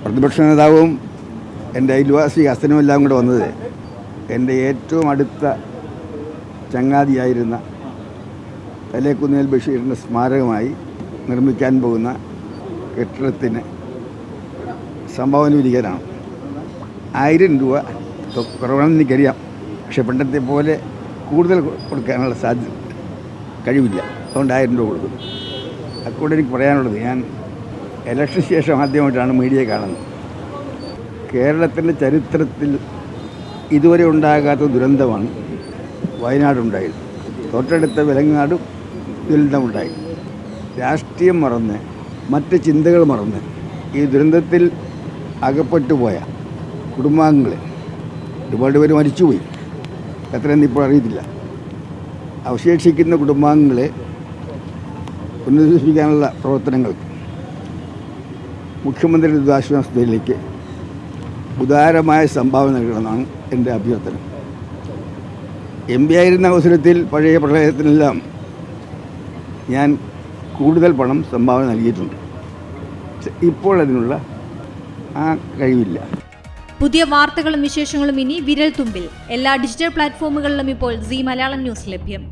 പ്രതിപക്ഷ നേതാവും എൻ്റെ അയൽവാസി ഹസനും എല്ലാം കൂടെ വന്നത് എൻ്റെ ഏറ്റവും അടുത്ത ചങ്ങാതിയായിരുന്ന തലേക്കുന്നേൽ ബഷീറിൻ്റെ സ്മാരകമായി നിർമ്മിക്കാൻ പോകുന്ന കെട്ടിടത്തിന് സംഭാവന വിധിക്കാനാണ്. 1000 രൂപ കുറവാണെന്ന് എനിക്കറിയാം. പക്ഷേ പണ്ടത്തെ പോലെ കൂടുതൽ കൊടുക്കാനുള്ള കഴിവില്ല. അതുകൊണ്ട് 1000 രൂപ കൊടുക്കും. അതുകൊണ്ട് എനിക്ക് പറയാനുള്ളത്, ഞാൻ ഇലക്ഷന് ശേഷം ആദ്യമായിട്ടാണ് മീഡിയ കാണുന്നത്. കേരളത്തിൻ്റെ ചരിത്രത്തിൽ ഇതുവരെ ഉണ്ടാകാത്ത ദുരന്തമാണ് വയനാടുണ്ടായത്. തൊട്ടടുത്ത വെലങ്ങാടും ദുരന്തമുണ്ടായി. രാഷ്ട്രീയം മറന്ന് മറ്റ് ചിന്തകൾ മറന്ന് ഈ ദുരന്തത്തിൽ അകപ്പെട്ടുപോയ കുടുംബാംഗങ്ങൾ ഒരുപാട് പേര് മരിച്ചുപോയി. എത്രയെന്ന് ഇപ്പോൾ അറിയത്തില്ല. അവശേഷിക്കുന്ന കുടുംബാംഗങ്ങളെ പുനരധിവസിപ്പിക്കാനുള്ള പ്രവർത്തനങ്ങൾക്ക് മുഖ്യമന്ത്രി ദുരിതാശ്വാസ നിധിയിലേക്ക് ഉദാരമായ സംഭാവന നൽകണമെന്നാണ് എൻ്റെ അഭ്യർത്ഥന. MP ആയിരുന്ന അവസരത്തിൽ പഴയ പ്രളയത്തിനെല്ലാം ഞാൻ കൂടുതൽ പണം സംഭാവന നൽകിയിട്ടുണ്ട്. ഇപ്പോൾ അതിനുള്ള കഴിവില്ല. പുതിയ വാർത്തകളും വിശേഷങ്ങളും ഇനി വിരൽ തുമ്പിൽ. എല്ലാ ഡിജിറ്റൽ പ്ലാറ്റ്ഫോമുകളിലും ഇപ്പോൾ സീ മലയാളം ന്യൂസ് ലഭ്യം.